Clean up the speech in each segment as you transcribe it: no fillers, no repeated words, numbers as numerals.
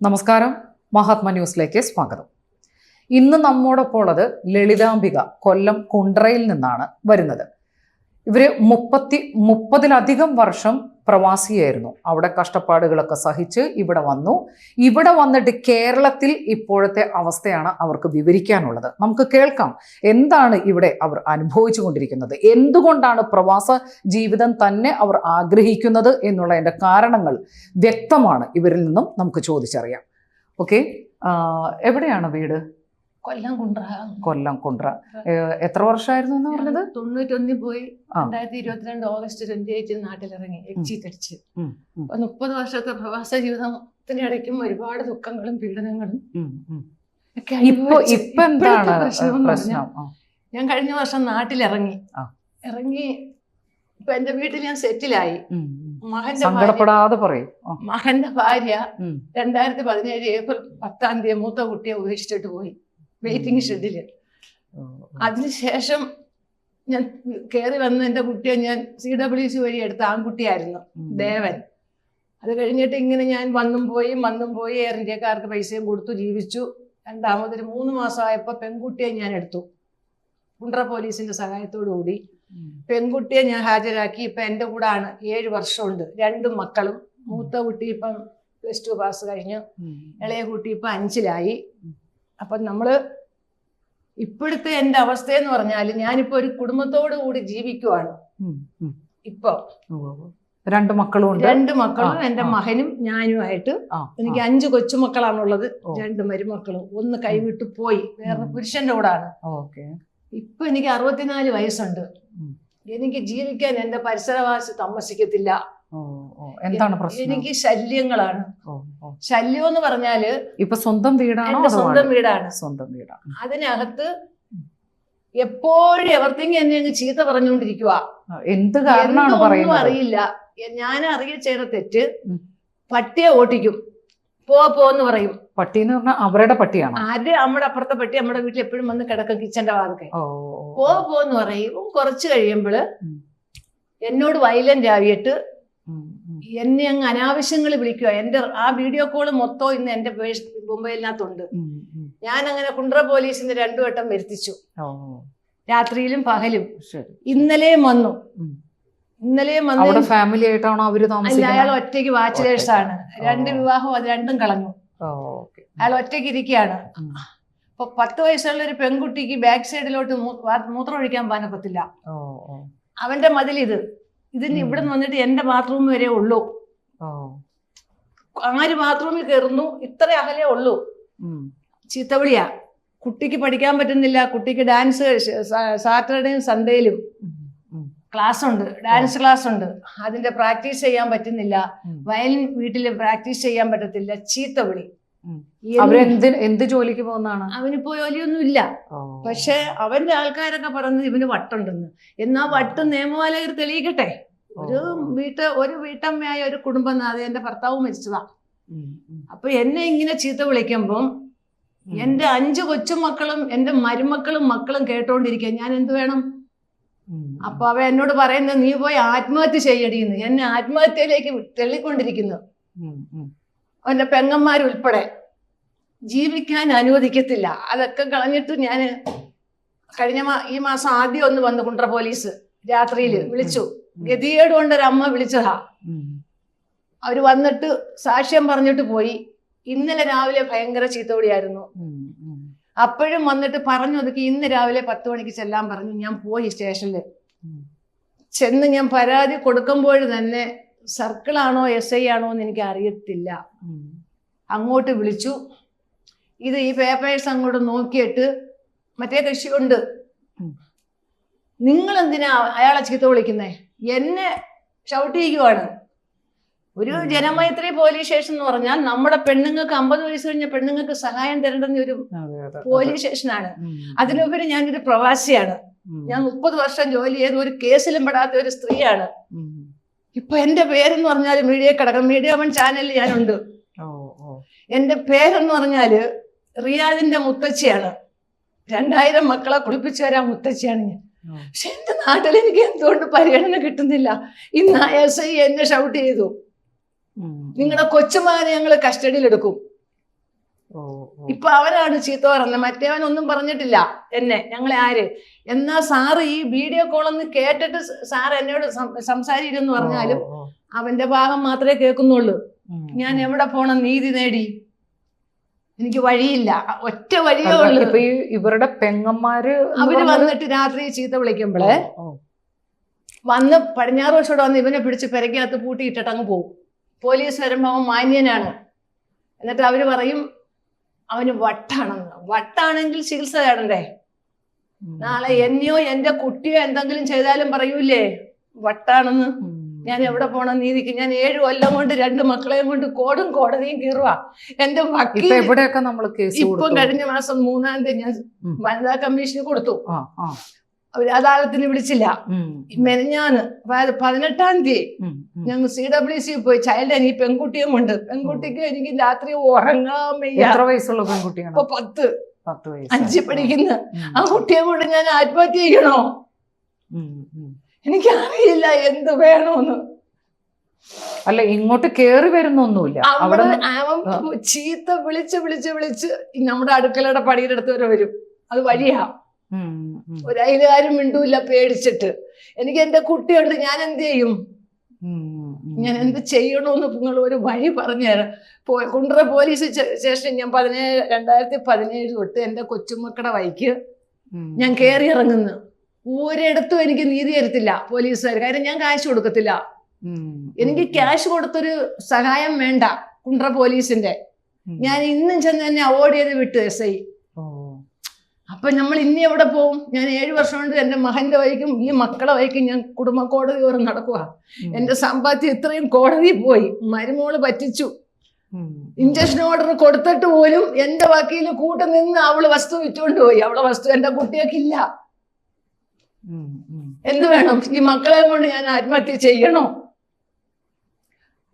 നമസ്കാരം, മഹാത്മ ന്യൂസിലേക്ക് സ്വാഗതം. ഇന്ന് നമ്മോടൊപ്പം ഉള്ളത് ലളിതാംബിക കൊല്ലം കുണ്ട്രയിൽ നിന്നാണ് വരുന്നത്. ഇവര് 30-ലധികം വർഷം പ്രവാസിയായിരുന്നു. അവിടെ കഷ്ടപ്പാടുകളൊക്കെ സഹിച്ച് ഇവിടെ വന്നു. ഇവിടെ വന്നിട്ട് കേരളത്തിൽ ഇപ്പോഴത്തെ അവസ്ഥയാണ് അവർക്ക് വിവരിക്കാനുള്ളത്. നമുക്ക് കേൾക്കാം എന്താണ് ഇവിടെ അവർ അനുഭവിച്ചു കൊണ്ടിരിക്കുന്നത്, എന്തുകൊണ്ടാണ് പ്രവാസ ജീവിതം തന്നെ അവർ ആഗ്രഹിക്കുന്നത് എന്നുള്ളതിൻ്റെ കാരണങ്ങൾ വ്യക്തമാണ്. ഇവരിൽ നിന്നും നമുക്ക് ചോദിച്ചറിയാം. ഓക്കെ, എവിടെയാണ് വീട്? കൊല്ലം കുണ്ട്ര. കൊല്ലം കുണ്ട്ര. എത്ര വർഷമായിരുന്നു എന്ന് പറഞ്ഞത്? 91 പോയി 2022 ഓഗസ്റ്റ് 28 നാട്ടിലിറങ്ങി എക്സിറ്റ് അടിച്ച്. 30 വർഷത്തെ പ്രവാസ ജീവിതത്തിനിടയ്ക്കും ഒരുപാട് ദുഃഖങ്ങളും പീഡനങ്ങളും ഒക്കെ ഞാൻ കഴിഞ്ഞ വർഷം നാട്ടിലിറങ്ങി. ഇപ്പൊ എന്റെ വീട്ടിൽ ഞാൻ സെറ്റിലായി. മകന്റെ ഭാര്യ 2017 ഏപ്രിൽ 10 മൂത്ത കുട്ടിയെ ഉപേക്ഷിച്ചിട്ട് പോയി വെയിറ്റിംഗ് ഷെഡില്. അതിനുശേഷം ഞാൻ കയറി വന്ന് എൻ്റെ കുട്ടിയെ ഞാൻ CWC വഴി എടുത്ത ആൺകുട്ടിയായിരുന്നു, ദേവൻ. അത് കഴിഞ്ഞിട്ട് ഇങ്ങനെ ഞാൻ വന്നും പോയി എയർ ഇന്ത്യക്കാർക്ക് പൈസയും കൊടുത്തു ജീവിച്ചു. രണ്ടാമതൊരു 3 മാസമായപ്പോൾ പെൺകുട്ടിയെ ഞാൻ എടുത്തു. കുണ്ട്ര പോലീസിന്റെ സഹായത്തോടു കൂടി പെൺകുട്ടിയെ ഞാൻ ഹാജരാക്കി. ഇപ്പം എൻ്റെ കൂടാണ്. 7 വർഷമുണ്ട്. 2 മക്കളും. മൂത്ത കുട്ടി ഇപ്പം +2 പാസ് കഴിഞ്ഞു. ഇളയ കുട്ടി ഇപ്പം 5-ലായി. അപ്പം നമ്മള് ഇപ്പോഴത്തെ എൻ്റെ അവസ്ഥയെന്ന് പറഞ്ഞാൽ ഞാനിപ്പോ ഒരു കുടുംബത്തോടു കൂടി ജീവിക്കുവാണ്. ഇപ്പൊ 2 മക്കളും എൻ്റെ മകനും ഞാനുമായിട്ട്. എനിക്ക് 5 കൊച്ചുമക്കളാണുള്ളത്. 2 മരുമക്കളും. 1 കൈവിട്ട് പോയി, വേറെ പുരുഷന്റെ കൂടാണ്. ഇപ്പൊ എനിക്ക് 64 വയസ്സുണ്ട്. എനിക്ക് ജീവിക്കാൻ എൻ്റെ പരിസരവാസി താമസിക്കത്തില്ല. എന്താണ് പ്രശ്നം? എനിക്ക് ശല്യങ്ങളാണ്. ശല്യം എന്ന് പറഞ്ഞാല് ഇപ്പൊ സ്വന്തം വീടാണ്. സ്വന്തം വീടാണ്. അതിനകത്ത് എപ്പോഴും എവർത്തിങ് എന്നെ അങ്ങ് ചീത്ത പറഞ്ഞുകൊണ്ടിരിക്കുക. എന്ത് കാരണമാണ് അറിയില്ല. ഞാൻ ചെയ്ത തെറ്റ്. പട്ടിയെ ഓട്ടിക്കും. പോന്ന് പറയും. പട്ടി എന്ന് പറഞ്ഞാൽ അവരുടെ പട്ടിയാണ്. ആരുടെ? നമ്മുടെ അപ്പുറത്തെ പട്ടി നമ്മുടെ വീട്ടിൽ എപ്പോഴും വന്ന് കിടക്കും, കിച്ചന്റെ വാതൊക്കെ. പോന്ന് പറയും. കുറച്ച് കഴിയുമ്പോള് എന്നോട് വയലന്റ് ആയിട്ട് എന്നെ അങ്ങ് അനാവശ്യങ്ങൾ വിളിക്കുക. എന്റെ ആ വീഡിയോ കോള് മൊത്തം ഇന്ന് എന്റെ മൊബൈലിനകത്തുണ്ട്. ഞാൻ അങ്ങനെ കുണ്ട്ര പോലീസിന്റെ 2 വട്ടം വരുത്തിച്ചു, രാത്രിയിലും പകലും. ഇന്നലെയും വന്നു. ഫാമിലി ആയിട്ടാണോ അവര് താമസിക്കുന്നത്? അയാൾ ഒറ്റയ്ക്ക് ബാച്ചിലേഴ്സാണ്. 2 വിവാഹം, അത് 2ഉം കളഞ്ഞു. അയാൾ ഒറ്റയ്ക്ക് ഇരിക്കുകയാണ്. അപ്പൊ 10 വയസ്സുള്ള ഒരു പെൺകുട്ടിക്ക് ബാക്ക് സൈഡിലോട്ട് മൂത്രം ഒഴിക്കാൻ പാനപ്പത്തില്ല. അവന്റെ മതിൽ ഇതിന് ഇവിടെ നിന്ന് വന്നിട്ട് എന്റെ ബാത്റൂം വരെ ഉള്ളൂ. ആര് ബാത്റൂമിൽ കയറുന്നു, ഇത്ര അകലേ ഉള്ളൂ. ചീത്തവിളിയാ. കുട്ടിക്ക് പഠിക്കാൻ പറ്റുന്നില്ല. കുട്ടിക്ക് ഡാൻസ് സാറ്റർഡേയും സൺഡേയിലും ക്ലാസ് ഉണ്ട്, ഡാൻസ് ക്ലാസ് ഉണ്ട്. അതിന്റെ പ്രാക്ടീസ് ചെയ്യാൻ പറ്റുന്നില്ല. വയലിൻ വീട്ടില് പ്രാക്ടീസ് ചെയ്യാൻ പറ്റത്തില്ല. ചീത്തവിളി. എന്ത് ജോലിക്ക് പോകുന്നതാണ്? അവനിപ്പോ ജോലിയൊന്നും ഇല്ല. പക്ഷെ അവന്റെ ആൾക്കാരൊക്കെ പറയുന്നത് ഇവന് വട്ടുണ്ടെന്ന്. എന്നാ വട്ട് നിയമപാലകർ തെളിയിക്കട്ടെ. ഒരു വീട്ടമ്മയായ ഒരു കുടുംബം, അത് എന്റെ ഭർത്താവ് മരിച്ചതാ. അപ്പൊ എന്നെ ഇങ്ങനെ ചീത്ത വിളിക്കുമ്പം എന്റെ 5 കൊച്ചുമക്കളും എന്റെ മരുമക്കളും മക്കളും കേട്ടോണ്ടിരിക്കുക. ഞാൻ എന്ത് വേണം? അപ്പൊ അവ എന്നോട് പറയുന്നത്, നീ പോയി ആത്മഹത്യ ചെയ്യടിയെന്ന്. എന്നെ ആത്മഹത്യയിലേക്ക് തള്ളിക്കൊണ്ടിരിക്കുന്നു. അവന്റെ പെങ്ങന്മാരുൾപ്പെടെ ജീവിക്കാൻ അനുവദിക്കത്തില്ല. അതൊക്കെ കളഞ്ഞിട്ട് ഞാൻ ഈ മാസം ആദ്യം ഒന്ന് വന്നു. കുണ്ട്ര പോലീസ് രാത്രിയിൽ വിളിച്ചു. ഗതികേട് കൊണ്ടൊരമ്മ വിളിച്ചതാ. അവര് വന്നിട്ട് സാക്ഷ്യം പറഞ്ഞിട്ട് പോയി. ഇന്നലെ രാവിലെ ഭയങ്കര ചീത്തവിളിയായിരുന്നു. അപ്പോഴും വന്നിട്ട് പറഞ്ഞു ഒതുക്കി. ഇന്ന് രാവിലെ 10 മണിക്ക് ചെല്ലാൻ പറഞ്ഞു. ഞാൻ പോയി സ്റ്റേഷനിൽ ചെന്ന്. ഞാൻ പരാതി കൊടുക്കുമ്പോൾ തന്നെ സർക്കിളാണോ SI ആണോ എന്ന് എനിക്ക് അറിയത്തില്ല. അങ്ങോട്ട് വിളിച്ചു. ഈ പേപ്പേഴ്സ് അങ്ങോട്ട് നോക്കിയിട്ട് മറ്റേ കക്ഷിയുണ്ട്. നിങ്ങൾ എന്തിനാ അയാളെ ചീത്ത വിളിക്കുന്നേ? എന്നെ ഷൗട്ട് ചെയ്യുവാണ്. ഒരു ജനമൈത്രി പോലീസ് സ്റ്റേഷൻ എന്ന് പറഞ്ഞാൽ നമ്മുടെ പെണ്ണുങ്ങൾക്ക് 50 വയസ്സ് കഴിഞ്ഞ പെണ്ണുങ്ങൾക്ക് സഹായം തരേണ്ടുന്ന ഒരു പോലീസ് സ്റ്റേഷനാണ്. അതിനുപരി ഞാനൊരു പ്രവാസിയാണ്. ഞാൻ 30 വർഷം ജോലി ചെയ്ത് ഒരു കേസിലും പെടാത്ത ഒരു സ്ത്രീയാണ്. ഇപ്പൊ എന്റെ പേരെന്ന് പറഞ്ഞാൽ മീഡിയ കിടക്കണം. മീഡിയ 1 ചാനലിൽ ഞാനുണ്ട്. എന്റെ പേരെന്ന് പറഞ്ഞാല് റിയാദിന്റെ മുത്തച്ഛിയാണ്. 2000 മക്കളെ കുളിപ്പിച്ചു തരാൻ മുത്തച്ഛിയാണ് ഞാൻ. പക്ഷെ എന്റെ നാട്ടിൽ എനിക്ക് എന്തുകൊണ്ട് പരിഗണന കിട്ടുന്നില്ല? ഇന്ന് SI എന്നെ ഷൗട്ട് ചെയ്തു. നിങ്ങളുടെ കൊച്ചുമകനെ ഞങ്ങൾ കസ്റ്റഡിയിൽ എടുക്കും. ഇപ്പൊ അവരാണ് ചീത്ത പറയുന്നത്, മറ്റേവനൊന്നും പറഞ്ഞിട്ടില്ല എന്നെ, ഞങ്ങളെ ആര്. എന്നാ സാറ് ഈ വീഡിയോ കോളൊന്ന് കേട്ടിട്ട് സാർ എന്നോട് സംസാരിക്കുന്നു പറഞ്ഞാലും അവന്റെ ഭാഗം മാത്രമേ കേൾക്കുന്നുള്ളൂ. ഞാൻ എവിടെ പോണം നീതി നേടി? എനിക്ക് വഴിയില്ല, ഒറ്റ വഴിയേ ഉള്ളൂ. ഇപ്പൊ ഇവരുടെ പെങ്ങന്മാര് അവര് വന്നിട്ട് രാത്രി ചീത്ത വിളിക്കുമ്പോളെ വന്ന് പടിഞ്ഞാറ് വശോടെ വന്ന് ഇവനെ പിടിച്ച് പെരക്കകത്ത് പൂട്ടിയിട്ടിട്ട് അങ്ങ് പോകും. പോലീസ് വരുമ്പോ അവൻ മാന്യനാണ്. എന്നിട്ട് അവര് പറയും അവന് വട്ടാണെന്ന്. വട്ടാണെങ്കിൽ ചികിത്സ തേടണ്ടേ? നാളെ എന്നെയോ എന്റെ കുട്ടിയോ എന്തെങ്കിലും ചെയ്താലും പറയൂലേ വട്ടാണെന്ന്. ഞാൻ എവിടെ പോണം നീതിക്ക്? ഞാൻ 7 കൊല്ലം കൊണ്ട് 2 മക്കളെയും കൊണ്ട് കോടും കോടതിയും കീറുവാ. എന്റെ വക്കീൽ ഇപ്പം കഴിഞ്ഞ മാസം 3-ാം തീയതി ഞാൻ വനിതാ കമ്മീഷന് കൊടുത്തു. അവര് അദാലത്തിന് വിളിച്ചില്ല. മെനഞ്ഞാന്ന് 18-ാം തീയതി ഞങ്ങൾ CWC പോയി. ചൈൽഡ് ഈ പെൺകുട്ടിയും കൊണ്ട്, പെൺകുട്ടിക്ക് എനിക്ക് രാത്രി ഉറങ്ങാൻ വയ്യ. എത്ര വയസ്സുള്ള പെൺകുട്ടിയാണ്? ഇപ്പൊ 10 5 പഠിക്കുന്ന ആ കുട്ടിയെ കൊണ്ട് ഞാൻ ആത്മഹത്യ ചെയ്യണോ? എനിക്കറിയില്ല എന്ത് വേണോന്ന്. അല്ല, ഇങ്ങോട്ട് കേറി വരുന്നൊന്നുമില്ല. അവൻ ചീത്ത വിളിച്ച് വിളിച്ച് വിളിച്ച് നമ്മുടെ അടുക്കളയുടെ പടിയുടെ അടുത്ത് വരെ വരും. അത് വഴിയാ. ഒരു അയലുകാരും മിണ്ടൂല്ല പേടിച്ചിട്ട്. എനിക്ക് എന്റെ കുട്ടിയുണ്ട്, ഞാൻ എന്ത് ചെയ്യും? ഞാൻ എന്ത് ചെയ്യണോന്ന് നിങ്ങൾ ഒരു വഴി പറഞ്ഞുതരാം. കുണ്ട്ര പോലീസ് സ്റ്റേഷൻ ഞാൻ 2017 തൊട്ട് എന്റെ കൊച്ചുമക്കളുടെ വഴിക്ക് ഞാൻ കയറി ഇറങ്ങുന്നു. ഒരിടത്തും എനിക്ക് നീതി തരത്തില്ല പോലീസുകാർ. കാര്യം ഞാൻ കാശ് കൊടുക്കത്തില്ല. എനിക്ക് ക്യാഷ് കൊടുത്തൊരു സഹായം വേണ്ട കുണ്ട്ര പോലീസിന്റെ. ഞാൻ ഇന്നും ചെന്ന് എന്നെ അവോയ്ഡ് ചെയ്ത് വിട്ടു SI. അപ്പൊ നമ്മൾ ഇനി എവിടെ പോവും? ഞാൻ 7 വർഷം കൊണ്ട് എന്റെ മകന്റെ വഴിക്കും ഈ മക്കളെ വഴിക്കും ഞാൻ കുടുംബ കോടതി ഓരം നടക്കുക. എന്റെ സമ്പാദ്യം ഇത്രയും കോടതി പോയി. മരുമോള് പറ്റിച്ചു. ഇഞ്ചക്ഷൻ ഓർഡർ കൊടുത്തിട്ട് പോലും എന്റെ വക്കീല് കൂട്ടം നിന്ന് അവള് വസ്തു വിറ്റുകൊണ്ട് പോയി. അവളെ വസ്തു എന്റെ കുട്ടികൾക്കില്ല. എന്ത് വേണം? ഈ മക്കളെ കൊണ്ട് ഞാൻ ആത്മഹത്യ ചെയ്യണോ?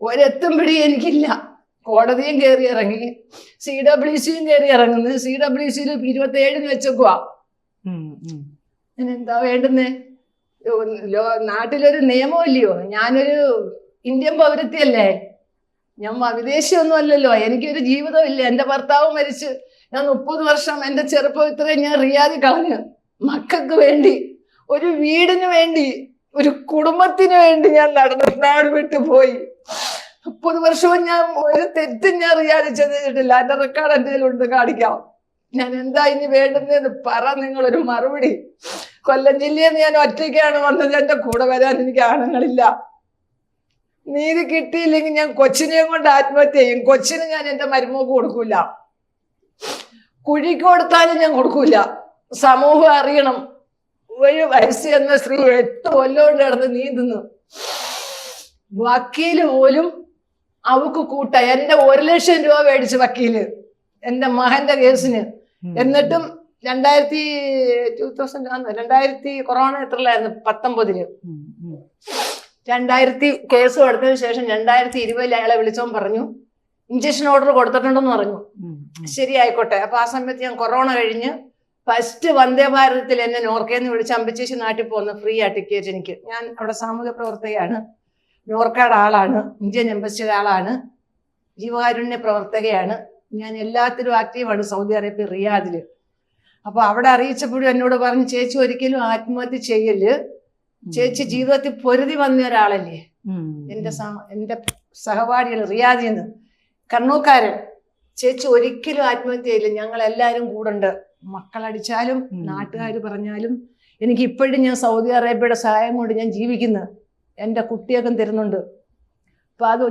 ഒരെത്തും പിടി എനിക്കില്ല. കോടതിയും കയറി ഇറങ്ങി, CWCയും കയറി ഇറങ്ങുന്നു. CWCയിൽ 27 വെച്ചേക്കുവാ. ഞാൻ എന്താ വേണ്ടുന്നേ? നാട്ടിലൊരു നിയമമില്ലയോ? ഞാനൊരു ഇന്ത്യൻ പൗരത്തിയല്ലേ? ഞാൻ വിദേശിയൊന്നും അല്ലല്ലോ. എനിക്കൊരു ജീവിതമില്ല. എന്റെ ഭർത്താവ് മരിച്ച് ഞാൻ 30 വർഷം എന്റെ ചെറുപ്പം ഇത്രയും ഞാൻ റിയാദി കളഞ്ഞു. മക്കൾക്ക് വേണ്ടി, ഒരു വീടിന് വേണ്ടി, ഒരു കുടുംബത്തിന് വേണ്ടി ഞാൻ നാട് വിട്ടു പോയി. 30 വർഷവും ഞാൻ ഒരു തെറ്റും ഞാൻ റിയാദി ചെയ്തിട്ടില്ല. എന്റെ റെക്കോർഡ് എന്തെങ്കിലും ഉണ്ട് കാണിക്കാം. ഞാൻ എന്താ ഇനി വേണ്ടുന്നതെന്ന് പറ. നിങ്ങളൊരു മറുപടി. കൊല്ലം ജില്ലയിൽ നിന്ന് ഞാൻ ഒറ്റയ്ക്കാണ് വന്നത്. എന്റെ കൂടെ വരാൻ എനിക്ക് ആണുങ്ങളില്ല. നീതി കിട്ടിയില്ലെങ്കിൽ ഞാൻ കൊച്ചിനെയും കൊണ്ട് ആത്മഹത്യ ചെയ്യും. കൊച്ചിന് ഞാൻ എന്റെ മരുമോക്ക് കൊടുക്കൂല. കുഴിക്ക് കൊടുത്താലും ഞാൻ കൊടുക്കൂല. സമൂഹം അറിയണം. ഒരു വയസ്സ് എന്ന സ്ത്രീ 8 കൊല്ലം കൊണ്ട് കിടന്ന് നീന്തുന്നു. വക്കീല് പോലും അവക്ക് കൂട്ട. എന്റെ 1 ലക്ഷം രൂപ മേടിച്ച് വക്കീല് എന്റെ മകന്റെ കേസിന്. എന്നിട്ടും 2000 കൊറോണ എത്രയിലായിരുന്നു? 19 2000 കേസ് കൊടുത്തതിന് ശേഷം 2020 അയാളെ വിളിച്ചോൻ പറഞ്ഞു ഇഞ്ചക്ഷൻ ഓർഡർ കൊടുത്തിട്ടുണ്ടെന്ന് പറഞ്ഞു. ശരി, ആയിക്കോട്ടെ. അപ്പൊ ആ സമയത്ത് ഞാൻ കൊറോണ കഴിഞ്ഞ് ഫസ്റ്റ് വന്ദേ ഭാരതത്തിൽ എന്നെ നോർക്കയെന്ന് വിളിച്ച് അമ്പച്ചേച്ചി നാട്ടിൽ പോകുന്ന ഫ്രീ ആ ടിക്കറ്റ് എനിക്ക്. ഞാൻ അവിടെ സാമൂഹ്യ പ്രവർത്തകയാണ്, നോർക്കയുടെ ആളാണ്, ഇന്ത്യൻ എംബസിയുടെ ആളാണ്, ജീവകാരുണ്യ പ്രവർത്തകയാണ്. ഞാൻ എല്ലാത്തിലും ആക്റ്റീവാണ് സൗദി അറേബ്യ റിയാദില്. അപ്പൊ അവിടെ അറിയിച്ചപ്പോഴും എന്നോട് പറഞ്ഞു, ചേച്ചി ഒരിക്കലും ആത്മഹത്യ ചെയ്യല്, ചേച്ചി ജീവിതത്തിൽ പൊരുതി വന്ന ഒരാളല്ലേ. എന്റെ സഹപാഠികൾ റിയാദിന്ന് കണ്ണൂക്കാരൻ, ചേച്ചി ഒരിക്കലും ആത്മഹത്യ ചെയ്യില്ല, ഞങ്ങൾ എല്ലാവരും കൂടെ. മക്കളടിച്ചാലും നാട്ടുകാർ പറഞ്ഞാലും എനിക്ക് ഇപ്പോഴും ഞാൻ സൗദി അറേബ്യയുടെ സഹായം കൊണ്ട് ഞാൻ ജീവിക്കുന്നു. എൻ്റെ കുട്ടിയൊക്കെ തരുന്നുണ്ട്. അപ്പൊ അത്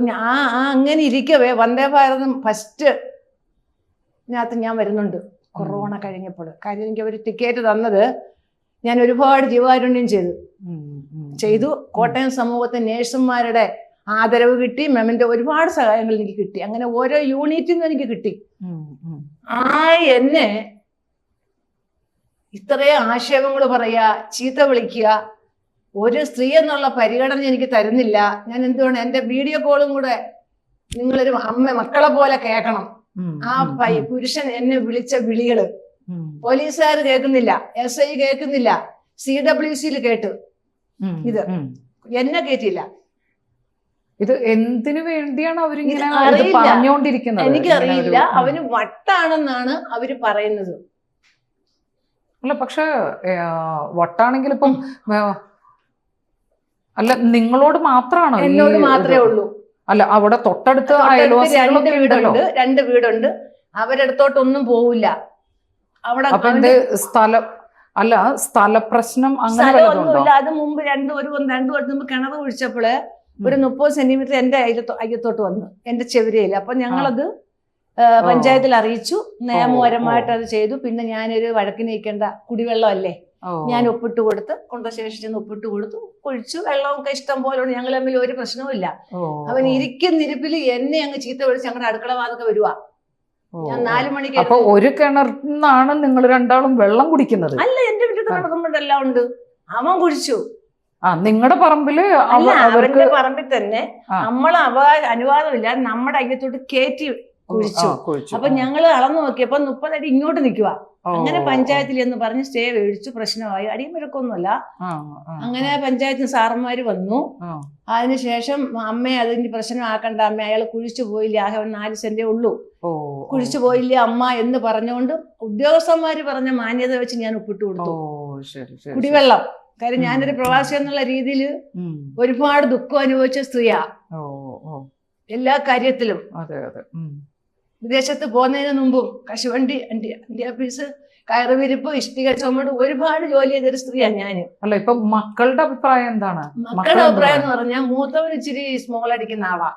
അങ്ങനെ ഇരിക്കവേ വന്ദേ ഭാരതം ഫസ്റ്റിനകത്ത് ഞാൻ വരുന്നുണ്ട് കൊറോണ കഴിഞ്ഞപ്പോൾ. കാര്യം എനിക്ക് അവർ ടിക്കറ്റ് തന്നത് ഞാൻ ഒരുപാട് ജീവകാരുണ്യം ചെയ്തു. കോട്ടയം സമൂഹത്തെ നേഴ്സുമാരുടെ ആദരവ് കിട്ടി, മെമന്റെ ഒരുപാട് സഹായങ്ങൾ എനിക്ക് കിട്ടി. അങ്ങനെ ഓരോ യൂണിറ്റിൽ നിന്ന് എനിക്ക് കിട്ടി. എന്നെ ഇത്രയും ആക്ഷേപങ്ങൾ പറയുക, ചീത്ത വിളിക്കുക, ഒരു സ്ത്രീ എന്നുള്ള പരിഗണന എനിക്ക് തരുന്നില്ല. ഞാൻ എന്തുകൊണ്ട് എന്റെ വീഡിയോ കോളും കൂടെ നിങ്ങളൊരു മക്കളെ പോലെ കേൾക്കണം. ആ പുരുഷൻ എന്നെ വിളിച്ച വിളികള് പോലീസുകാർ കേൾക്കുന്നില്ല, SI കേൾക്കുന്നില്ല, CWCയിൽ കേട്ടു. ഇത് എന്നെ കേട്ടില്ല. ഇത് എന്തിനു വേണ്ടിയാണ് അവരിങ്ങനെ ഇത് ഇത് അറിയില്ല. പറഞ്ഞുകൊണ്ടിരിക്കുന്നത്? എനിക്കറിയില്ല. അവന് വട്ടാണെന്നാണ് അവര് പറയുന്നത്. അല്ല പക്ഷെ വട്ടാണെങ്കിൽ ഇപ്പം അല്ല നിങ്ങളോട് മാത്രമാണോ എന്നോട് മാത്രമേ ഉള്ളൂ. അല്ല അവിടെ തൊട്ടടുത്ത് രണ്ട് അയൽവാസികളൊക്കെ ഉണ്ടല്ലോ. വീടുണ്ട്, 2 വീടുണ്ട്. അവരടുത്തോട്ടൊന്നും പോവില്ല. അവിടെ അപ്പൊ എന്ത് അല്ല സ്ഥലപ്രശ്നം അങ്ങനെ വല്ലതും ഉണ്ടോ? സ്ഥലമൊന്നുമില്ല. അത് മുമ്പ് രണ്ടു വർഷം മുമ്പ് കിണർ കുഴിച്ചപ്പോള് ഒരു 30 സെന്റിമീറ്റർ എന്റെ അയ്യത്തോട്ട് വന്നു, എന്റെ ചെവിരയിൽ. അപ്പൊ ഞങ്ങളത് പഞ്ചായത്തിൽ അറിയിച്ചു, നിയമപരമായിട്ട് അത് ചെയ്തു. പിന്നെ ഞാനൊരു വഴക്കിന് നിൽക്കേണ്ട, കുടിവെള്ളം അല്ലേ, ഞാൻ ഒപ്പിട്ട് കൊടുത്ത് കൊണ്ടശേഷം ചെന്ന് ഒപ്പിട്ട് കൊടുത്തു, കുഴിച്ചു. വെള്ളമൊക്കെ ഇഷ്ടം പോലെ ഉണ്ട്, ഞങ്ങൾ തമ്മിൽ ഒരു പ്രശ്നവും. അവൻ ഇരിപ്പിൽ എന്നെ അങ്ങ് ചീത്ത വിളിച്ച് ഞങ്ങളുടെ അടുക്കള വാതൊക്കെ വരുവാ. ഞാൻ 4 മണിക്ക്. അപ്പൊ ഒരു കിണറിൽ നിന്നാണ് നിങ്ങൾ രണ്ടാളും വെള്ളം കുടിക്കുന്നത്? അല്ല, എന്റെ വീട്ടിൽ കിടക്കുമ്പോഴെല്ലാം ഉണ്ട്. അവൻ കുഴിച്ചു. നിങ്ങളുടെ പറമ്പില്? അല്ല, അവന്റെ പറമ്പിൽ തന്നെ. നമ്മളെ അനുവാദമില്ല, നമ്മുടെ അയ്യത്തോട്ട് കയറ്റി കുഴിച്ചു. അപ്പൊ ഞങ്ങള് അളന്നു നോക്കിയപ്പോ 30 അടി ഇങ്ങോട്ട് നിൽക്കുക. അങ്ങനെ പഞ്ചായത്തിൽ എന്ന് പറഞ്ഞ് സ്റ്റേ മേടിച്ചു. പ്രശ്നമായി. അടിയും വഴക്കൊന്നുമല്ല. അങ്ങനെ പഞ്ചായത്തിന് സാറന്മാര് വന്നു. അതിനുശേഷം അമ്മയെ അതിന് പ്രശ്നമാക്കണ്ട അമ്മ, അയാൾ കുഴിച്ചു പോയില്ലേ, ആകെ 4 സെന്റേ ഉള്ളൂ, കുഴിച്ചു പോയില്ലേ അമ്മ എന്ന് പറഞ്ഞുകൊണ്ട് ഉദ്യോഗസ്ഥന്മാര് പറഞ്ഞ മാന്യത വെച്ച് ഞാൻ ഒപ്പിട്ട് കൊടുത്തു കുടിവെള്ളം. കാര്യം ഞാനൊരു പ്രവാസി എന്നുള്ള രീതിയിൽ ഒരുപാട് ദുഃഖം അനുഭവിച്ച സ്ത്രീയാ എല്ലാ കാര്യത്തിലും. വിദേശത്ത് പോകുന്നതിന് മുമ്പും കശുവണ്ടി, ഓഫീസ്, കയറുവിരിപ്പ്, ഇഷ്ടിക ചുമട്, ഒരുപാട് ജോലി ചെയ്തൊരു സ്ത്രീയാണ് ഞാൻ. അല്ല, ഇപ്പൊ മക്കളുടെ അഭിപ്രായം എന്താണ്? മക്കളുടെ അഭിപ്രായം എന്ന് പറഞ്ഞാൽ മൂത്തവൻ ഇച്ചിരി സ്മോൾ അടിക്കുന്ന ആളാ,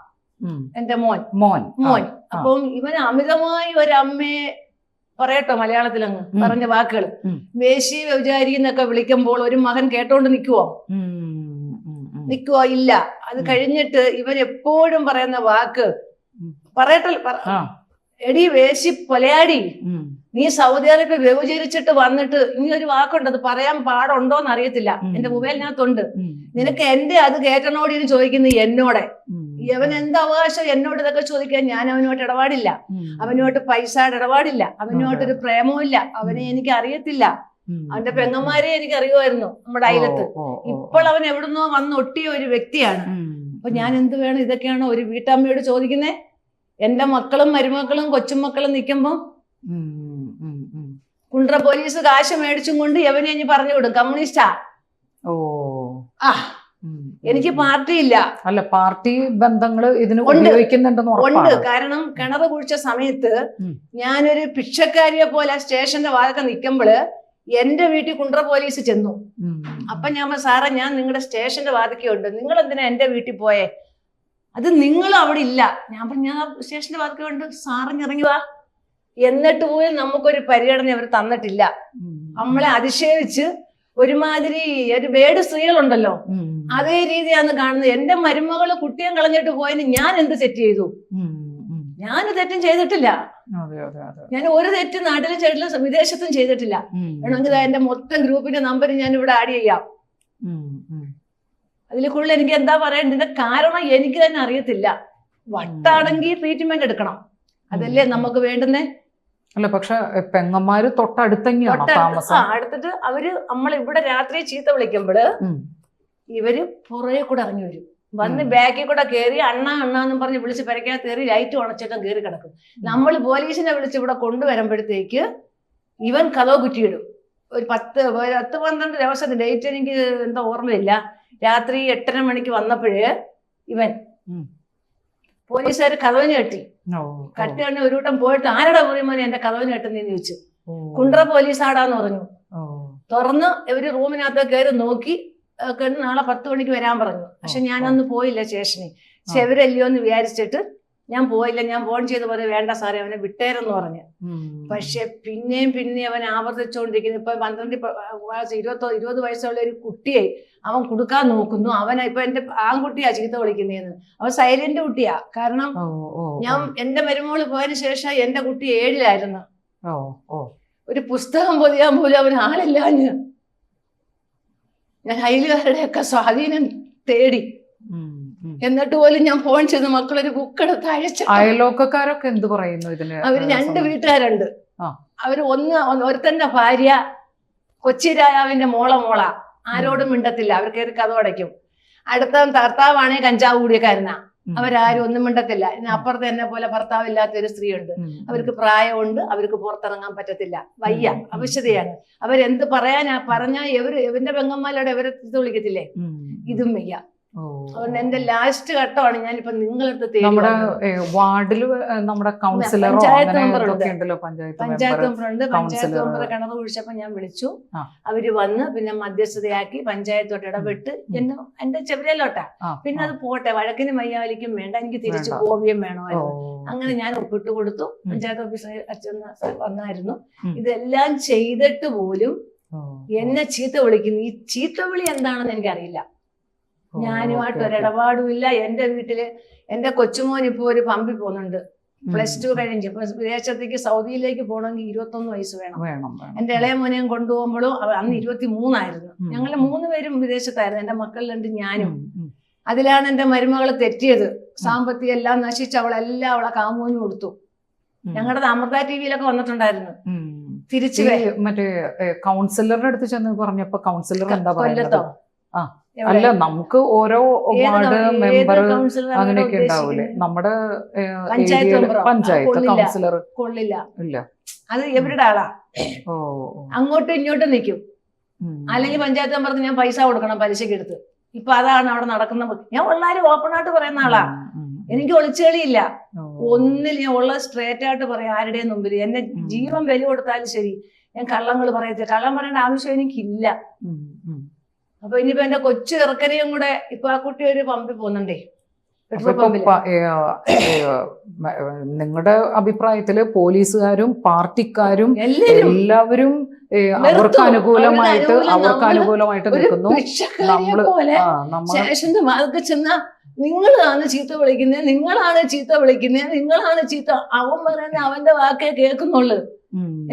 എന്റെ മോൻ. അപ്പം ഇവന് അമിതമായി ഒരമ്മയെ പറയട്ടോ മലയാളത്തിലങ്ങ് പറഞ്ഞ വാക്കുകൾ, വേശി വ്യഭിചാരി എന്നൊക്കെ വിളിക്കുമ്പോൾ ഒരു മകൻ കേട്ടോണ്ട് നിൽക്കുവോ? ഇല്ല. അത് കഴിഞ്ഞിട്ട് ഇവൻ എപ്പോഴും പറയുന്ന വാക്ക് എടി വേശി പൊലയാടി, നീ സൗദി അറേബ്യ വ്യഭിചരിച്ചിട്ട് വന്നിട്ട് ഇനി ഒരു വാക്കുണ്ട്, അത് പറയാൻ പാടുണ്ടോന്ന് അറിയത്തില്ല, എന്റെ മൊബൈലിനകത്തുണ്ട്. നിനക്ക് എന്റെ അത് കേട്ടനോട് ഇത് ചോദിക്കുന്നത് എന്നോടെ. അവൻ എന്ത് അവകാശം എന്നോട് ഇതൊക്കെ ചോദിക്കാൻ? ഞാൻ അവനോട്ട് ഇടപാടില്ല, അവനോട്ട് പൈസയുടെ ഇടപാടില്ല, അവനോട്ടൊരു പ്രേമവും ഇല്ല, അവനെ എനിക്ക് അറിയത്തില്ല. അവന്റെ പെങ്ങന്മാരെ എനിക്ക് അറിയുമായിരുന്നു നമ്മുടെ അയലത്ത്. ഇപ്പോൾ അവൻ എവിടുന്നോ വന്ന് ഒട്ടിയ ഒരു വ്യക്തിയാണ്. അപ്പൊ ഞാൻ എന്ത് വേണം? ഇതൊക്കെയാണോ ഒരു വീട്ടമ്മയോട് ചോദിക്കുന്നേ? എന്റെ മക്കളും മരുമക്കളും കൊച്ചുമക്കളും നിൽക്കുമ്പോ കുണ്ട്ര പോലീസ് കാശ് മേടിച്ചും കൊണ്ട് എവനെ ഇനി പറഞ്ഞു വിടും, കമ്മ്യൂണിസ്റ്റാ. എനിക്ക് പാർട്ടിയില്ല. അല്ല, പാർട്ടി ബന്ധങ്ങള് ഇതിന് ഉപയോഗിക്കുന്നുണ്ടെന്ന് ഉണ്ട്. കാരണം കിണറ് കുഴിച്ച സമയത്ത് ഞാനൊരു ഭിക്ഷക്കാരിയെ പോലെ സ്റ്റേഷന്റെ വാതൊക്കെ നിൽക്കുമ്പോള് എന്റെ വീട്ടിൽ കുണ്ട്ര പോലീസ് ചെന്നു. അപ്പൊ ഞാൻ സാറേ, ഞാൻ നിങ്ങളുടെ സ്റ്റേഷന്റെ വാതിക്കുണ്ട്, നിങ്ങൾ എന്തിനാ എന്റെ വീട്ടിൽ പോയേ? അത് നിങ്ങൾ അവിടെ ഇല്ല. ഞാൻ പറഞ്ഞു, ഞാൻ സ്റ്റേഷന്റെ വാതിക്കുണ്ട്, സാറിഞ്ഞിറങ്ങി വാ. എന്നിട്ട് പോലും നമുക്കൊരു പരിഗണന അവർ തന്നിട്ടില്ല. നമ്മളെ അധിക്ഷേപിച്ച് ഒരുമാതിരി ഒരു വേട് സ്ത്രീകളുണ്ടല്ലോ, അതേ രീതിയാണ് കാണുന്നത്. എന്റെ മരുമകള് കുട്ടിയും കളഞ്ഞിട്ട് പോയതിന് ഞാൻ എന്ത് തെറ്റ് ചെയ്തു? ഞാൻ തെറ്റും ചെയ്തിട്ടില്ല. ഞാൻ ഒരു തെറ്റ് നാട്ടിലും ചെയ്തിട്ടില്ല, വിദേശത്തും ചെയ്തിട്ടില്ല. വേണമെങ്കിൽ എന്റെ മൊത്തം ഗ്രൂപ്പിന്റെ നമ്പർ ഞാൻ ഇവിടെ ആഡ് ചെയ്യാം. അതിൽ കൂടുതൽ എനിക്ക് എന്താ പറയേണ്ടത്? കാരണം എനിക്ക് തന്നെ അറിയത്തില്ല. വട്ടാണെങ്കിൽ ട്രീറ്റ്മെന്റ് എടുക്കണം, അതല്ലേ നമുക്ക് വേണ്ടുന്നേ. അല്ല, പക്ഷെ പെങ്ങന്മാര് തൊട്ടടുത്തന്നെയാണ് താമസം. അടുത്തിട്ട് അവര് നമ്മളിവിടെ രാത്രി ചീത്ത വിളിക്കുമ്പോള് ഇവര് പുറകെ കൂടെ ഇറങ്ങി വരും. വന്ന് ബാക്കിൽ കൂടെ കയറി അണ്ണാന്നും പറഞ്ഞ് വിളിച്ച് പെരയ്ക്കകത്ത് കയറി ലൈറ്റ് ഉണച്ചിട്ടും കയറി കിടക്കും. നമ്മൾ പോലീസിനെ വിളിച്ച് ഇവിടെ കൊണ്ടുവരുമ്പോഴത്തേക്ക് ഇവൻ കതവ് കുറ്റിയിടും. ഒരു 10-12 ദിവസത്തെ ഡേറ്റ് എനിക്ക് എന്താ ഓർമ്മയില്ല. രാത്രി 8:30 മണിക്ക് വന്നപ്പോഴേ ഇവൻ പോലീസുകാർ കതവിന് കെട്ടി കെട്ടി ഒരു വട്ടം പോയിട്ട് ആരുടെ പറയുമ്പോൾ എന്റെ കതവിന് കെട്ടുന്നതെന്ന് ചോദിച്ചു. കുണ്ട്ര പോലീസാടാന്ന് പറഞ്ഞു. തുറന്ന് ഇവര് റൂമിനകത്ത് കയറി നോക്കി നാളെ 10 മണിക്ക് വരാൻ പറഞ്ഞു. പക്ഷെ ഞാനന്ന് പോയില്ല സ്റ്റേഷനിൽ. ചെവരല്ലയോ എന്ന് വിചാരിച്ചിട്ട് ഞാൻ പോയില്ല. ഞാൻ ഫോൺ ചെയ്ത് പറഞ്ഞു, വേണ്ട സാറേ അവനെ വിട്ടേരെന്ന് പറഞ്ഞു. പക്ഷെ പിന്നെയും അവൻ ആവർത്തിച്ചുകൊണ്ടിരിക്കുന്നു. ഇപ്പൊ 20 വയസ്സുള്ള ഒരു കുട്ടിയെ അവൻ കൊടുക്കാൻ നോക്കുന്നു. അവൻ ഇപ്പൊ എന്റെ ആൺകുട്ടിയാ ചീത്ത വിളിക്കുന്നതെന്ന്. അവൻ സൈലന്റ് കുട്ടിയാ. കാരണം ഞാൻ എന്റെ മരുമോള് പോയതിനു ശേഷം എന്റെ കുട്ടി 7-ലായിരുന്നു. ഒരു പുസ്തകം പൊതിയാൻ പോലും അവൻ ആളില്ലാഞ്ഞ് ഞാൻ അയലുകാരുടെയൊക്കെ സ്വാധീനം തേടി. എന്നിട്ട് പോലും ഞാൻ ഫോൺ ചെയ്ത് മക്കളൊരു ബുക്കെടുത്ത് അയച്ചു. അയലോക്കക്കാരൊക്കെ എന്ത് പറയുന്നു ഇതിന്? അവര് 2 വീട്ടുകാരുണ്ട്. അവര് ഒരുത്തന്റെ ഭാര്യ കൊച്ചി രാജാവിന്റെ മോള ആരോടും മിണ്ടത്തില്ല. അവർ കയറി കഥ അടയ്ക്കും. അടുത്ത ഭർത്താവാണെങ്കിൽ കഞ്ചാവ് കൂടിയക്കാരനാ. അവരാരും ഒന്നും മിണ്ടത്തില്ല. ഇനി അപ്പുറത്ത് എന്നെ പോലെ ഭർത്താവില്ലാത്ത ഒരു സ്ത്രീയുണ്ട്. അവർക്ക് പ്രായമുണ്ട്, അവർക്ക് പുറത്തിറങ്ങാൻ പറ്റത്തില്ല, വയ്യ, അവശതയാണ്. അവരെന്ത് പറഞ്ഞാ ഇവന്റെ പെങ്ങന്മാരോട് ഇവരെ വിളിക്കത്തില്ലേ, ഇതും വയ്യ. അതുകൊണ്ട് എന്റെ ലാസ്റ്റ് ഘട്ടമാണ് ഞാനിപ്പോ നിങ്ങളടുത്ത് നമ്മുടെ വാർഡില് നമ്മുടെ കൗൺസിലറോ പഞ്ചായത്ത് മെമ്പർ ഉണ്ട്, കൗൺസിലർ കിണർ കുഴിച്ചപ്പോ ഞാൻ വിളിച്ചു. അവര് വന്ന് പിന്നെ മധ്യസ്ഥതയാക്കി പഞ്ചായത്തോട്ട് ഇടപെട്ട് എന്റെ ചെവിരയിലോട്ടാ. പിന്നെ അത് പോട്ടെ, വഴക്കിനും വയ്യാവലിക്കും വേണ്ട, എനിക്ക് തിരിച്ചു പോവുകയും വേണമായിരുന്നു. അങ്ങനെ ഞാൻ ഒപ്പിട്ട് കൊടുത്തു. പഞ്ചായത്ത് ഓഫീസർ അച്ഛൻ വന്നായിരുന്നു. ഇതെല്ലാം ചെയ്തിട്ട് പോലും എന്നെ ചീത്ത വിളിക്കുന്നു. ഈ ചീത്ത വിളി എന്താണെന്ന് എനിക്കറിയില്ല. ഞാനുമായിട്ട് ഒരിടപാടുമില്ല. എന്റെ വീട്ടില് എന്റെ കൊച്ചുമോൻ ഇപ്പൊ ഒരു പമ്പിൽ പോകുന്നുണ്ട്, +2 കഴിഞ്ഞ്. ഇപ്പൊ വിദേശത്തേക്ക് സൗദിയിലേക്ക് പോകണമെങ്കിൽ 21 വയസ്സ് വേണം. എന്റെ ഇളയ മോനെയും കൊണ്ടുപോകുമ്പോഴും അന്ന് 23 ഞങ്ങൾ 3 പേരും വിദേശത്തായിരുന്നു. എന്റെ മക്കളിലുണ്ട് ഞാനും. അതിലാണ് എന്റെ മരുമകള് തെറ്റിയത്. സാമ്പത്തികം എല്ലാം നശിച്ച് അവളെല്ലാം അവളെ കാമോന് കൊടുത്തു. ഞങ്ങളുടെ അമൃത ടിവിയിലൊക്കെ വന്നിട്ടുണ്ടായിരുന്നു. തിരിച്ചു മറ്റേ കൗൺസിലറുടെ അടുത്ത് ചെന്ന് പറഞ്ഞപ്പോ കൗൺസിലർ എന്താ പറയുന്നത്? അല്ല, നമുക്ക് ഓരോ വാർഡ് മെമ്പർ അങ്ങനെയൊക്കെ ഉണ്ടാവൂലേ നമ്മുടെ പഞ്ചായത്ത് കൗൺസിലർ? കൊള്ളില്ല, ഇല്ല. അത് എവരുടെ ആളാ, അങ്ങോട്ടും ഇങ്ങോട്ടും നിൽക്കും. അല്ലെങ്കിൽ പഞ്ചായത്ത് മെമ്പർക്ക് ഞാൻ പൈസ കൊടുക്കണം പലിശക്ക് എടുത്ത്. ഇപ്പൊ അതാണ് അവിടെ നടക്കുന്നത്. ഞാൻ വളരെ ഓപ്പൺ ആയിട്ട് പറയുന്ന ആളാ. എനിക്ക് ഒളിച്ചുകളിയില്ല ഒന്നിൽ. ഞാൻ ഉള്ളത് സ്ട്രേറ്റ് ആയിട്ട് പറയാം ആരുടെയും മുമ്പിൽ. എന്നെ ജീവൻ ബലി കൊടുത്താലും ശരി, ഞാൻ കള്ളങ്ങൾ പറയത്തില്ല. കള്ളം പറയേണ്ട ആവശ്യം എനിക്കില്ല. അപ്പൊ ഇനിയിപ്പോ എന്റെ കൊച്ചു ചെറുക്കനെയും കൂടെ ഇപ്പൊ ആ കുട്ടി ഒരു പമ്പിൽ പോകുന്നുണ്ടേ, പെട്രോൾ പമ്പിൽ. നിങ്ങളുടെ അഭിപ്രായത്തില് പോലീസുകാരും പാർട്ടിക്കാരും എല്ലാവരും അവർക്ക് അനുകൂലമായിട്ട് നിൽക്കുന്നു. സ്റ്റേഷന്റെ മാർക്ക് ചെന്ന നിങ്ങളാണ് ചീത്ത വിളിക്കുന്നത്, നിങ്ങളാണ് ചീത്ത. അവൻ പറയുന്ന അവന്റെ വാക്കേ കേൾക്കുന്നുള്ളു.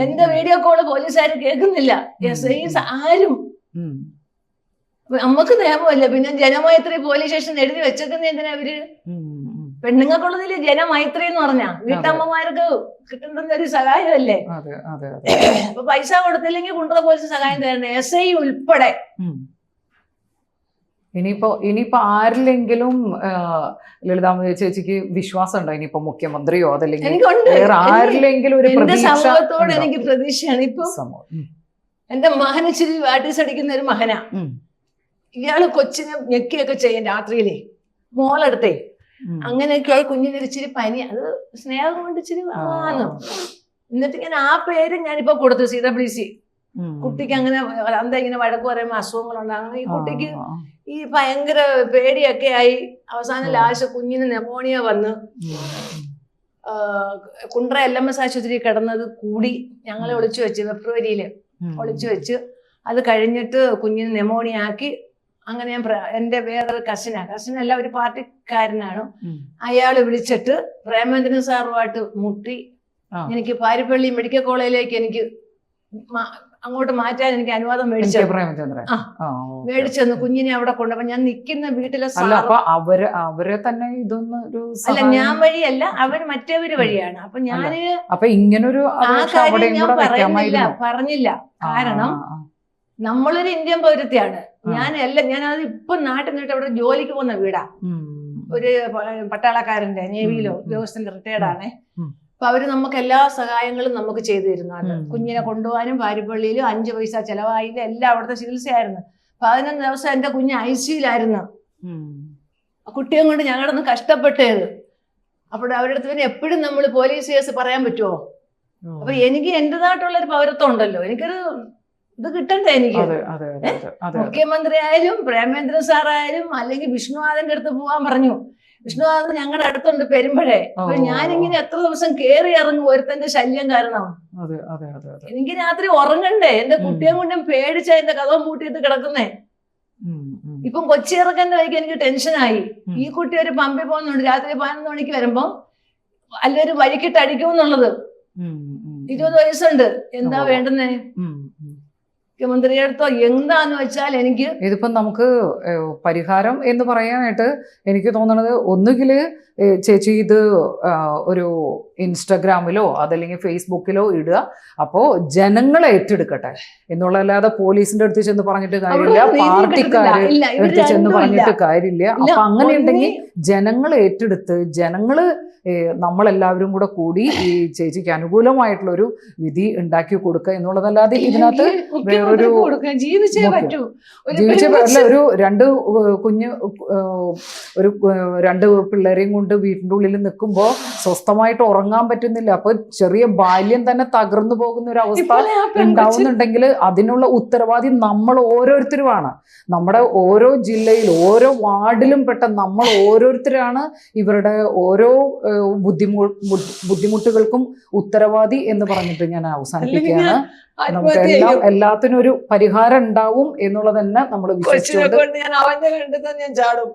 എന്റെ വീഡിയോ കോള് പോലീസുകാർ കേൾക്കുന്നില്ല, SI ആരും. നമുക്ക് നിയമമല്ല. പിന്നെ ജനമൈത്രി പോലീസ് സ്റ്റേഷൻ എഴുതി വെച്ചേക്കുന്ന എന്തിനാ അവര്? പെണ്ണുങ്ങൾക്കുള്ളതിൽ ജനമൈത്രി എന്ന് പറഞ്ഞാ വീട്ടമ്മമാർക്ക് കിട്ടുന്ന ഒരു സഹായമല്ലേ. അപ്പൊ പൈസ കൊടുത്തില്ലെങ്കിൽ കുണ്ടറ പോലീസ് സഹായം തരണം, SI ഉൾപ്പെടെ. ഇനിയിപ്പോ ആരിലെങ്കിലും ലളിതാംബ ചേച്ചിക്ക് വിശ്വാസം ഉണ്ടോ? ഇനിയിപ്പോ മുഖ്യമന്ത്രിയോ അതല്ലെങ്കിൽ ആരിലെങ്കിലും ഒരു സമൂഹത്തോട് എനിക്ക് പ്രതീക്ഷയാണ്. ഇപ്പൊ എന്റെ മകന് ഇച്ചിരി വാട്ടീസ് അടിക്കുന്ന ഒരു മകനാ. ഇയാള് കൊച്ചിനെ ഞെക്കിയൊക്കെ ചെയ്യും രാത്രിയിലേ, മോളെടുത്തേ. അങ്ങനെയൊക്കെ കുഞ്ഞിന് ഇച്ചിരി പനി, അത് സ്നേഹം കൊണ്ട് ഇച്ചിരി ആണ്. എന്നിട്ട് ഇങ്ങനെ ആ പേര് ഞാനിപ്പോ കൊടുത്തു, CWC. കുട്ടിക്ക് അങ്ങനെ എന്താ ഇങ്ങനെ വഴക്ക് പറയുമ്പോ അസുഖങ്ങളുണ്ടാകും. ഈ കുട്ടിക്ക് ഈ ഭയങ്കര പേടിയൊക്കെ ആയി. അവസാനം ലാസ്റ്റ് കുഞ്ഞിന് നെമോണിയ വന്ന് കുണ്ട്ര LMS ആശുപത്രി കിടന്നത് കൂടി ഞങ്ങളെ ഒളിച്ചു വെച്ച്, ഫെബ്രുവരിയില് ഒളിച്ചു വെച്ച്. അത് കഴിഞ്ഞിട്ട് കുഞ്ഞിന് നെമോണിയ ആക്കി. അങ്ങനെ ഞാൻ എന്റെ വേറൊരു കസിനല്ല, ഒരു പാർട്ടിക്കാരനാണ്. അയാള് വിളിച്ചിട്ട് പ്രേമേന്ദ്രൻ സാറുമായിട്ട് മുട്ടി. എനിക്ക് പാരിപ്പള്ളി മെഡിക്കൽ കോളേജിലേക്ക് എനിക്ക് അങ്ങോട്ട് മാറ്റാൻ എനിക്ക് അനുവാദം മേടിച്ചെന്ന്. കുഞ്ഞിനെ അവിടെ കൊണ്ടുപോ ഞാൻ നിൽക്കുന്ന വീട്ടിലെ അവരെ തന്നെ ഇതൊന്നും അല്ല, ഞാൻ വഴിയല്ല, അവര് മറ്റേവര് വഴിയാണ്. അപ്പൊ ഞാന് ഇങ്ങനൊരു ആ കാര്യം ഞാൻ പറഞ്ഞില്ല. കാരണം നമ്മളൊരു ഇന്ത്യൻ പൗരത്വയാണ്. ഞാനത് ഇപ്പൊ നാട്ടിൽ നിന്നിട്ട് അവിടെ ജോലിക്ക് പോകുന്ന വീടാ. ഒരു പട്ടാളക്കാരന്റെ നേവിയിലോ ഉദ്യോഗസ്ഥന്റെ റിട്ടയർഡാണേ. അപ്പൊ അവര് നമുക്ക് എല്ലാ സഹായങ്ങളും നമുക്ക് ചെയ്തു തരുന്നുണ്ട്. കുഞ്ഞിനെ കൊണ്ടുപോകാനും പാരിപ്പള്ളിയിലും 5 പൈസ ചെലവായില്ല, എല്ലാം അവിടുത്തെ ചികിത്സയായിരുന്നു. 11 ദിവസം എന്റെ കുഞ്ഞ് ICUലായിരുന്നു. കുട്ടിയെ കൊണ്ട് ഞങ്ങളൊന്ന് കഷ്ടപ്പെട്ടത്. അപ്പോൾ അവരുടെ അടുത്ത് പിന്നെ എപ്പോഴും നമ്മൾ പോലീസ് കേസ് പറയാൻ പറ്റുമോ? അപ്പൊ എനിക്ക് എന്റേതായിട്ടുള്ളൊരു പൗരത്വം ഉണ്ടല്ലോ, എനിക്കൊരു ഇത് കിട്ടണ്ടേ എനിക്ക്. മുഖ്യമന്ത്രി ആയാലും പ്രേമേന്ദ്രൻ സാറായാലും അല്ലെങ്കിൽ വിഷ്ണുനാഥന്റെ അടുത്ത് പോവാൻ പറഞ്ഞു. വിഷ്ണുനാഥൻ ഞങ്ങളുടെ അടുത്തുണ്ട് പെരുമ്പഴേ. അപ്പൊ ഞാനിങ്ങനെ എത്ര ദിവസം കേറി ഇറങ്ങും ഒരുത്തന്റെ ശല്യം കാരണം. എനിക്ക് രാത്രി ഉറങ്ങണ്ടേ, എന്റെ കുട്ടിയെ കൊണ്ടും പേടിച്ച എന്റെ കഥവും പൂട്ടിയിട്ട് കിടക്കുന്നേ. ഇപ്പം കൊച്ചിയിറക്കന്റെ വഴിക്ക് എനിക്ക് ടെൻഷനായി. ഈ കുട്ടി ഒരു പമ്പിൽ പോകുന്നുണ്ട്, രാത്രി 11 മണിക്ക് വരുമ്പോ അല്ലൊരു വഴിക്കിട്ട് അടിക്കുമെന്നുള്ളത്. 20 വയസ്സുണ്ട്, എന്താ വേണ്ടുന്നേ? മുഖ്യമന്ത്രിയുടെ അടുത്തോ എന്താന്ന് വെച്ചാൽ എനിക്ക് ഇതിപ്പം നമുക്ക് പരിഹാരം എന്ന് പറയാനായിട്ട് എനിക്ക് തോന്നുന്നത് ഒന്നുകില് ചേച്ചി ഇത് ഒരു ഇൻസ്റ്റഗ്രാമിലോ അതല്ലെങ്കിൽ ഫേസ്ബുക്കിലോ ഇടുക, അപ്പോ ജനങ്ങളെ ഏറ്റെടുക്കട്ടെ എന്നുള്ളതല്ലാതെ പോലീസിന്റെ അടുത്ത് ചെന്ന് പറഞ്ഞിട്ട് കാര്യമില്ല, പാർട്ടിക്കാര് അടുത്ത് ചെന്ന് പറഞ്ഞിട്ട് കാര്യമില്ല. അപ്പൊ അങ്ങനെയുണ്ടെങ്കിൽ ജനങ്ങൾ ഏറ്റെടുത്ത് ജനങ്ങള് നമ്മളെല്ലാവരും കൂടെ കൂടി ഈ ചേച്ചിക്ക് അനുകൂലമായിട്ടുള്ള ഒരു വിധി ഉണ്ടാക്കി കൊടുക്കുക എന്നുള്ളതല്ലാതെ ഇതിനകത്ത് വേറൊരു ജീവിച്ചേ പറ്റൂ. അല്ല, ഒരു രണ്ട് പിള്ളേരെയും കൊണ്ട് വീട്ടിൻ്റെ ഉള്ളിൽ നിൽക്കുമ്പോൾ സ്വസ്ഥമായിട്ട് ഉറങ്ങാൻ പറ്റുന്നില്ല. അപ്പൊ ചെറിയ ബാല്യം തന്നെ തകർന്നു പോകുന്ന ഒരു അവസ്ഥ ഉണ്ടാവുന്നുണ്ടെങ്കിൽ അതിനുള്ള ഉത്തരവാദി നമ്മൾ ഓരോരുത്തരുമാണ്. നമ്മുടെ ഓരോ ജില്ലയിൽ ഓരോ വാർഡിലും പെട്ട നമ്മൾ ഓരോരുത്തരാണ് ഇവരുടെ ഓരോ ബുദ്ധിമുട്ടുകൾക്കും ഉത്തരവാദി എന്ന് പറഞ്ഞിട്ട് ഞാൻ അവസാനിപ്പിക്കുകയാണ്. നമുക്ക് എല്ലാത്തിനും ഒരു പരിഹാരം ഉണ്ടാവും എന്നുള്ളത് തന്നെ നമ്മൾ വിശ്വസിച്ചുകൊണ്ട് ഞാൻ അവന്റെ കണ്ടു ഞാൻ ചാടും.